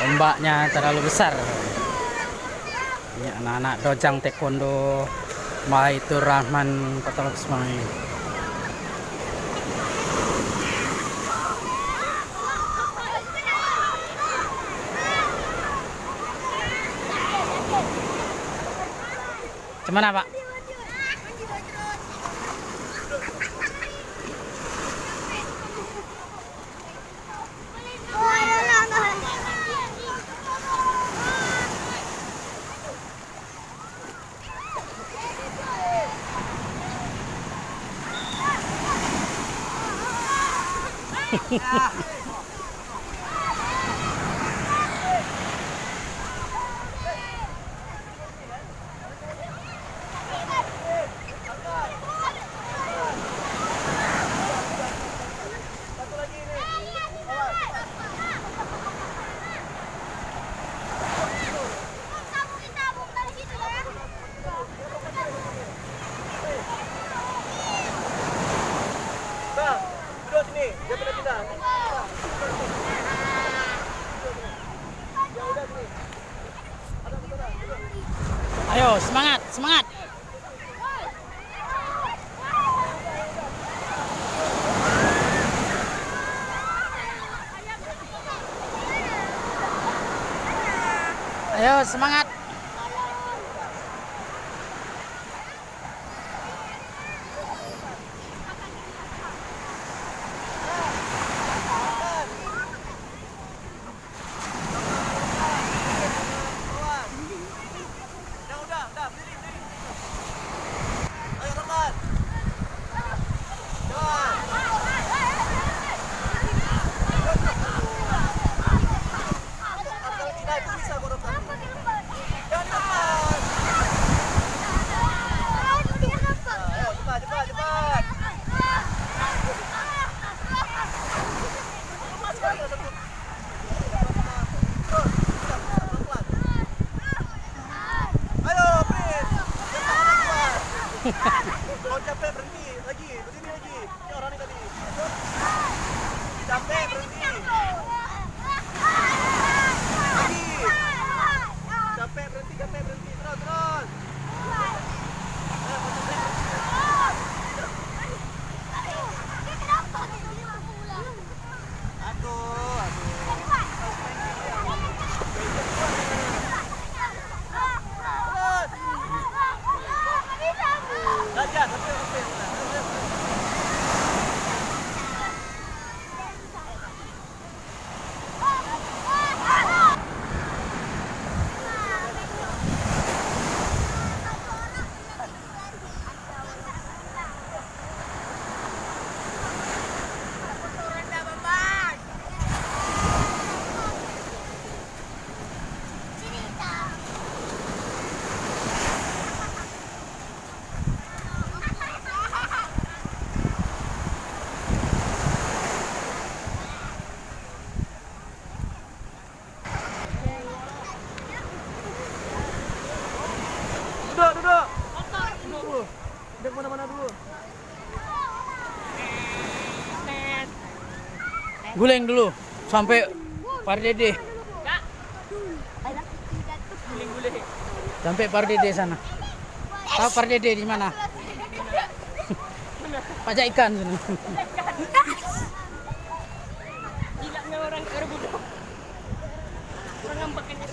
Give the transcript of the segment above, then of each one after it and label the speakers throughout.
Speaker 1: ombaknya terlalu besar. Ini anak-anak dojang taekwondo Baitur Rahman Kota Semai. Gimana Pak? Ayo, semangat, semangat. Ayo, semangat.
Speaker 2: Kalau capek berhenti lagi, begini lagi. Ini orang ini tadi. Capek berhenti. Lagi. Capek berhenti, terus, terus. Aduh. Duduk. Duduk mana-mana dulu.
Speaker 1: Guling dulu sampai Pak Dede. Sampai Pak Dede sana. Tahu Pak Dede di mana? Pajak ikan sana.
Speaker 3: Gilanya orang kerbudak. Orang ngambek ini.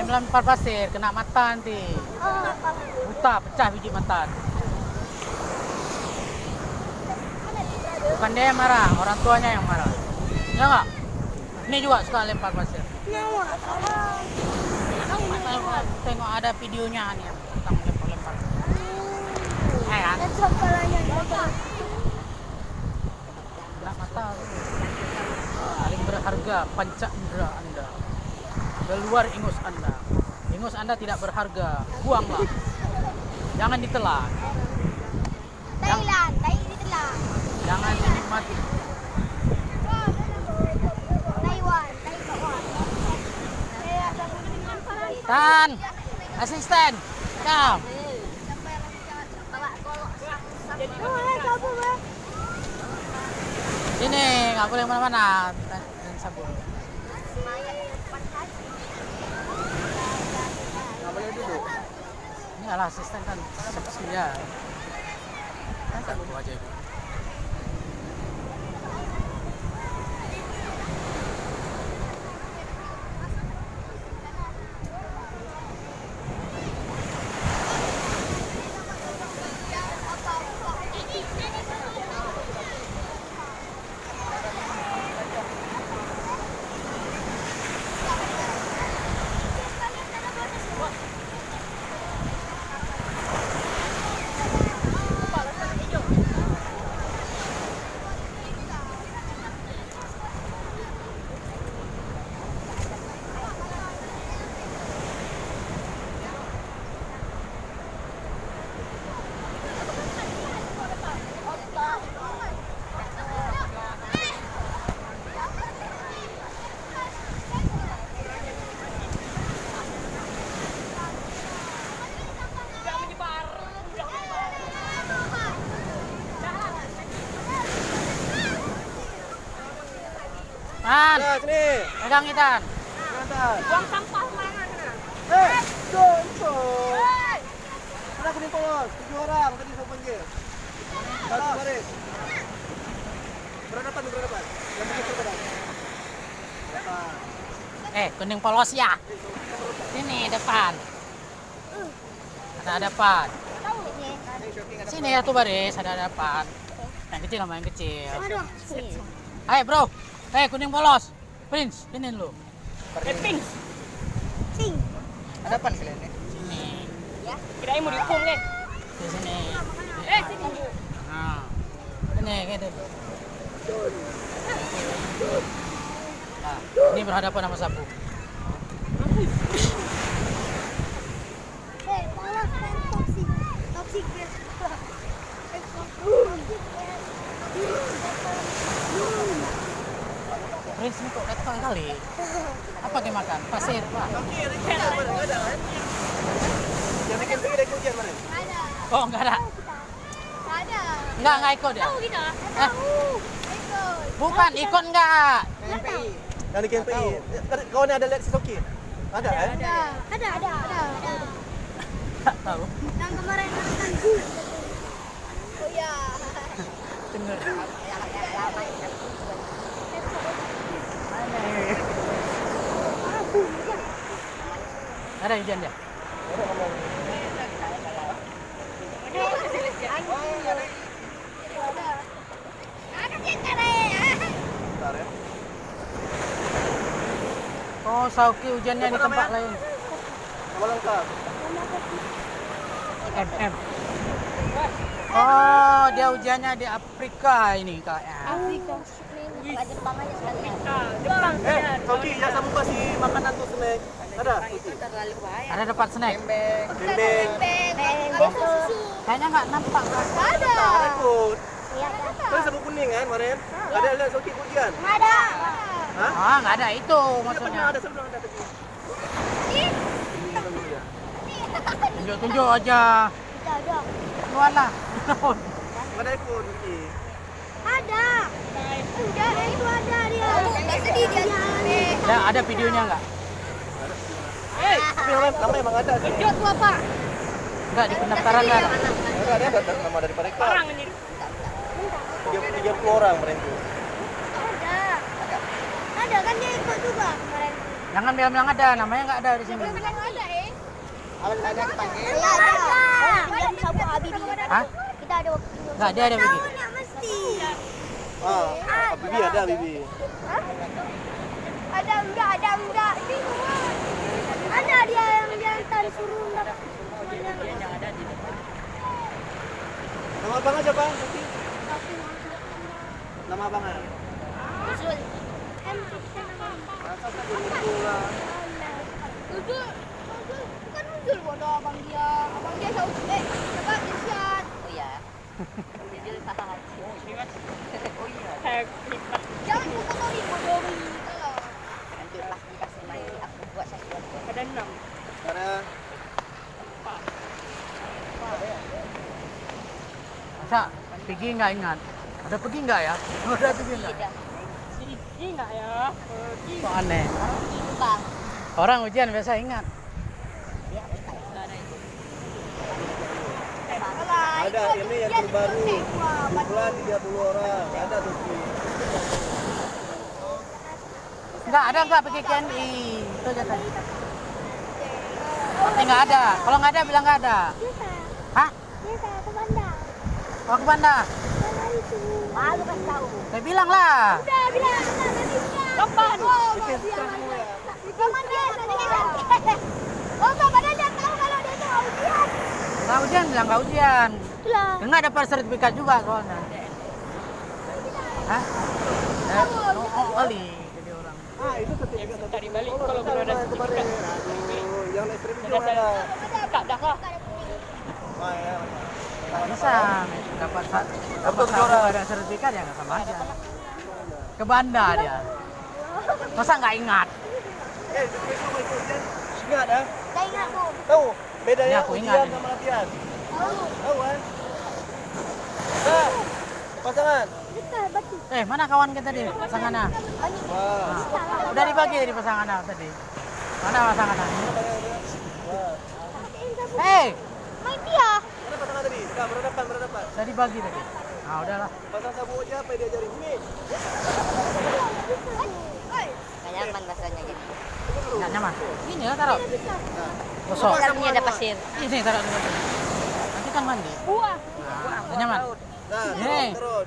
Speaker 1: Lempar pasir, kena mata nanti. Buta, pecah biji mata. Bukan dia yang marah, orang tuanya yang marah. Ya enggak? Ini juga suka lempar pasir. Tengok ada videonya nih tentang lempar-lempar. Kan? Kena mata. Paling berat berharga panca indera Anda. Keluar ingus Anda. Ingus Anda tidak berharga. Buanglah. Jangan ditelan.
Speaker 4: Thailand, ditelan.
Speaker 1: Jangan dinikmati.
Speaker 4: Taiwan.
Speaker 1: Tan, asisten. Kam. Sini, nggak boleh mana-mana. Dan sabun.
Speaker 2: Nggak boleh duduk.
Speaker 1: Ini adalah asisten kan, ya. Satu aja ibu. Tan,
Speaker 2: Nah, sini.
Speaker 1: pegang Itan.
Speaker 2: Nanti.
Speaker 3: Buang sampah mana?
Speaker 2: Tuh. Mana kuning polos? 7 orang tadi saya panggil. Satu baris. Berhadapan. Yang begitu berhadapan.
Speaker 1: Kuning polos ya. Sini depan. Ada depan. Sini ya tuh baris, ada depan. Yang kecil sama yang kecil. Hai bro, kuning polos. Prince, sini lu.
Speaker 3: Pink.
Speaker 2: Ada apa kalian nih?
Speaker 1: Sini.
Speaker 3: Kirain mau dihukum nih.
Speaker 1: Di sini.
Speaker 3: Sini.
Speaker 1: Nah. Ini gitu. Nah, ini berhadapan sama sapu.
Speaker 4: Polos dan toxic.
Speaker 1: Prince ini kok datang kali. Apa dia makan? Pasir, Pak.
Speaker 2: Yang bikin pergi dari ujian mana?
Speaker 4: Ada.
Speaker 1: Oh, enggak ada.
Speaker 4: Ada.
Speaker 1: Enggak ikut dia.
Speaker 3: Tahu kita.
Speaker 4: Ikut.
Speaker 1: Bukan, ikut enggak.
Speaker 2: Yang bikin PI. Kau ni ada lihat si Soki? Ada kan?
Speaker 4: Ada.
Speaker 1: Enggak tahu.
Speaker 4: Yang kemarin nonton. Oh ya.
Speaker 1: Dengar. Ada hujan dia.
Speaker 2: Bentar ya.
Speaker 1: Oh, Sauki hujannya di tempat lain.
Speaker 2: Nama lengkap.
Speaker 1: MM. Oh, dia hujannya di Afrika ini kayaknya.
Speaker 4: Jepang aja sekalian.
Speaker 3: Jepang.
Speaker 2: Soki, yang sama pasti makanan tuh snack. Ada? Soki?
Speaker 1: Ada dapat snack.
Speaker 2: Bembeng.
Speaker 1: Kayaknya nggak nampak.
Speaker 4: Ada.
Speaker 2: Tak ikut.
Speaker 4: Iya,
Speaker 2: Kan sabuk kuning kan kemarin? Ada lihat Soki ujian?
Speaker 4: ada.
Speaker 2: Hah?
Speaker 1: Ah, nggak ada itu
Speaker 2: Pernah
Speaker 1: maksudnya.
Speaker 2: ada sebelum ada tadi.
Speaker 1: Tunjuk-tunjuk aja.
Speaker 4: Ada.
Speaker 1: Keluar lah.
Speaker 2: Mana ikut Soki?
Speaker 4: Ada. Udah, itu ada dia. Nggak sedih dia.
Speaker 1: Ada videonya nggak?
Speaker 2: Tapi nama emang ada sih.
Speaker 3: Jod tuh apa?
Speaker 1: Nggak di pendaftaran kan?
Speaker 2: Ada nama dari mereka.
Speaker 3: Orang ini.
Speaker 2: 30 orang mereka.
Speaker 4: Ada kan dia ikut juga kemarin.
Speaker 1: Jangan bilang ada, namanya nggak ada di sini.
Speaker 4: Ada
Speaker 2: Ada dipanggil.
Speaker 4: Saya ada. Pinjam sabu Habibie.
Speaker 1: Hah?
Speaker 4: Kita ada waktu.
Speaker 1: Nggak, dia ada video.
Speaker 4: Nak mesti.
Speaker 2: Bibi ada Bibi.
Speaker 4: Ada enggak? Ada dia yang diantar suruh enggak.
Speaker 2: Nama abang aja bang. Soki. Nama abangnya. Masa tadi pulang.
Speaker 4: Nudul. Bukan nudul bodoh abang dia. Abang dia jauh. Coba disiat.
Speaker 5: Oh iya. Jujur salah. Oh iya.
Speaker 4: Jangan kotori bodoh ini. Kalau.
Speaker 5: Nanti pas dikasih lagi aku buat sesuatu.
Speaker 3: Ada 6.
Speaker 2: Karena
Speaker 1: Masa pergi nggak ingat? Ada pergi nggak ya? Ada pergi nggak?
Speaker 5: Tidak.
Speaker 3: Pergi nggak ya? Pergi.
Speaker 1: Kok aneh?
Speaker 5: Bang.
Speaker 1: Orang ujian biasa ingat.
Speaker 5: Dia apa?
Speaker 2: ada ini yang terbaru. Jumlah 30 orang. Ada tuh.
Speaker 1: Enggak pergi KNI. Itu aja tadi. Tapi nggak ada. Kalau nggak ada bilang nggak ada. Hah?
Speaker 4: Biasa ke bandar.
Speaker 1: Oh ke mana?
Speaker 4: Bandar itu.
Speaker 5: Malu kasih tahu.
Speaker 1: Saya bilang lah.
Speaker 4: Udah bilang tadi.
Speaker 3: Kapan?
Speaker 4: Oh, Kapan dia tadi? Oh, padahal dia tahu kalau dia tuh ujian.
Speaker 1: Nggak ujian bilang nggak ujian.
Speaker 4: Lah.
Speaker 1: Nggak dapat sertifikat juga soalnya. Hah? Oh kali jadi orang.
Speaker 2: Ah, itu sertifikat
Speaker 3: Tak dibalik
Speaker 2: Oh,
Speaker 3: kalau belum ada
Speaker 2: yang kemarin.
Speaker 3: sertifikat.
Speaker 2: Aduh, yang ekstrim itu
Speaker 3: Sudah
Speaker 2: ada.
Speaker 3: Tak dah kah?
Speaker 2: Ah, ya.
Speaker 1: Nggak bisa dapat
Speaker 2: Dapat juara.
Speaker 1: ada sertifikat ya nggak sama aja. Ke Banda dia. Masa nggak ingat?
Speaker 2: Besok mau ikut ujian. Ingat ah?
Speaker 4: Saya ingat tuh.
Speaker 2: Tahu bedanya
Speaker 1: Ya, aku
Speaker 2: ujian
Speaker 1: ingat.
Speaker 2: sama latihan?
Speaker 4: Tahu.
Speaker 2: Tahu kan? Nah, pasangan.
Speaker 4: Dekat batu.
Speaker 1: Mana kawan kita tadi pasangannya?
Speaker 2: Wah.
Speaker 1: Udah dibagi di pasangannya tadi. Mana pasangannya?
Speaker 2: Wah.
Speaker 1: Hei,
Speaker 4: Main dia.
Speaker 2: Mana pasangan tadi? Nah, berhadapan.
Speaker 1: udah dibagi tadi. Nah udahlah.
Speaker 2: Pasang sabu aja apa yang diajarin? Ini.
Speaker 5: Gak nyaman rasanya gitu.
Speaker 1: Nggak nyaman. Ini ya taruh. Gosok.
Speaker 5: Dalamnya ada pasir.
Speaker 1: Ini taruh dulu. Nanti kan mandi.
Speaker 4: Buah.
Speaker 1: Nah, udah nyaman.
Speaker 2: Nah,
Speaker 1: Nih.
Speaker 2: taruh.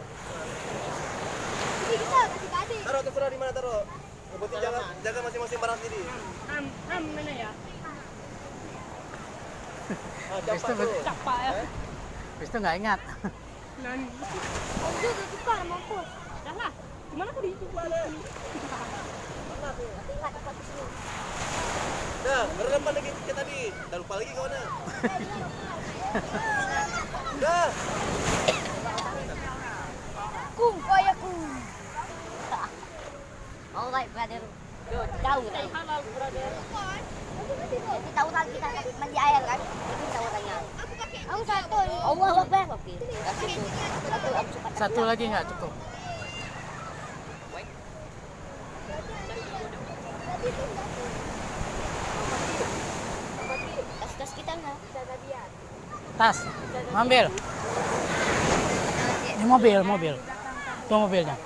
Speaker 4: Jadi kita kasih ke adik.
Speaker 2: Taruh terserah di mana taruh. Yang penting jaga masing-masing barang sendiri.
Speaker 3: Am mana ya?
Speaker 2: Ah,
Speaker 1: Habis
Speaker 2: campak
Speaker 1: itu
Speaker 2: tu.
Speaker 3: Capak ya.
Speaker 1: Habis itu nggak ingat.
Speaker 3: Nani.
Speaker 4: Om juga suka sama aku.
Speaker 3: Dah lah. Gimana aku di
Speaker 4: Ingat dapat di sini.
Speaker 2: Dah, berhadapan lagi kayak tadi. Dah lupa lagi kau mana? Dah.
Speaker 4: Kum, kaya kum.
Speaker 5: Alright, brother. Tahu tadi.
Speaker 3: halal brother.
Speaker 5: Jadi tahu kan kita mandi air kan? Itu tahu tanya.
Speaker 4: Aku satu.
Speaker 5: Allah Akbar. Oke. Kasih tu. Satu aku suka.
Speaker 1: Satu lagi nggak cukup.
Speaker 5: Tas kita enggak?
Speaker 1: Tas, ambil. Ini mobil. Itu mobilnya.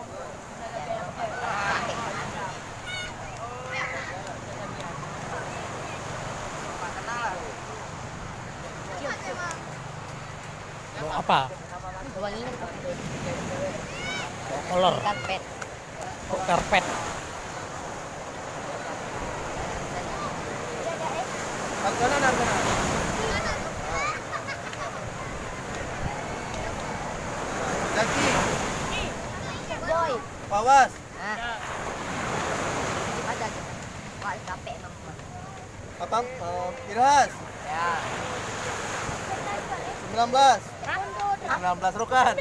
Speaker 1: Bawa apa?
Speaker 5: Wanginya
Speaker 1: Kolor,
Speaker 5: karpet.
Speaker 1: karpet.
Speaker 2: Kanan. Lagi.
Speaker 5: Boy.
Speaker 2: Pawas.
Speaker 5: Nah. Ada. Wah, karpet emang.
Speaker 2: Apang? Iras.
Speaker 5: Ya.
Speaker 2: 19. 19 Rokan.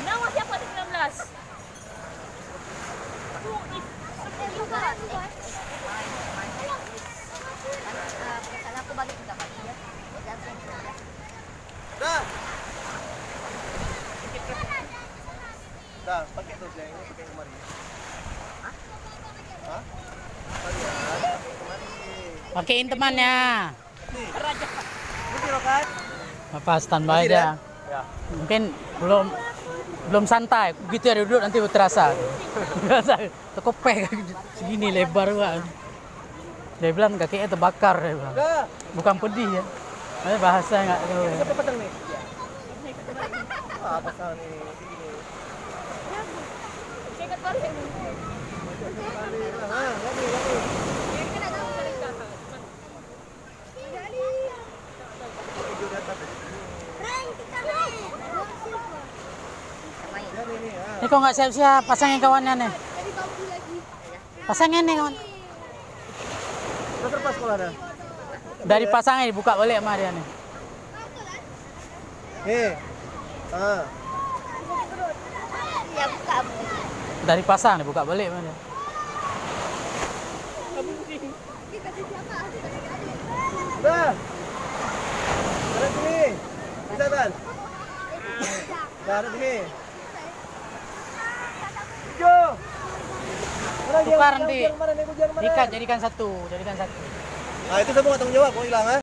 Speaker 3: Nama siapa di 19?
Speaker 5: Pesan aku bagi juga Pak. Ya.
Speaker 2: Dah. Dah, pakai tu yang ini pakai kemari. Hah? Pakai kemari.
Speaker 1: Pakein temannya.
Speaker 2: Ini Rokan.
Speaker 1: Apa standby
Speaker 2: Masih
Speaker 1: aja.
Speaker 2: Ya.
Speaker 1: Mungkin belum santai. Begitu ya duduk nanti terasa. Terasa tekopek segini lebar banget. Dia bilang kakinya terbakar dia bilang.
Speaker 2: Dah.
Speaker 1: Bukan pedih ya. Tapi bahasa nggak tahu. Ya.
Speaker 2: Siapa pasang ni? Ah, pasang ni. Begini. Lagi. Video di atas.
Speaker 4: Rank kita rank.
Speaker 2: Jadi ni.
Speaker 1: Ini kok nggak siap-siap pasangin kawannya nih.
Speaker 4: Jadi bambu lagi.
Speaker 1: Pasangin nih kawan.
Speaker 2: Udah terpas sekolah dah.
Speaker 1: Dari pasangnya dibuka balik sama dia nih.
Speaker 2: Nih. Ah.
Speaker 5: Ya buka.
Speaker 1: Dari pasang dibuka balik sama dia.
Speaker 2: Udah. Ada sini. Bisa kan? Dah ada sini. Hijau.
Speaker 1: Tukar nanti.
Speaker 2: Ujar kemarin, ujar kemarin.
Speaker 1: Ikat jadikan satu,
Speaker 2: Nah itu semua tanggung jawab, kau hilang ah.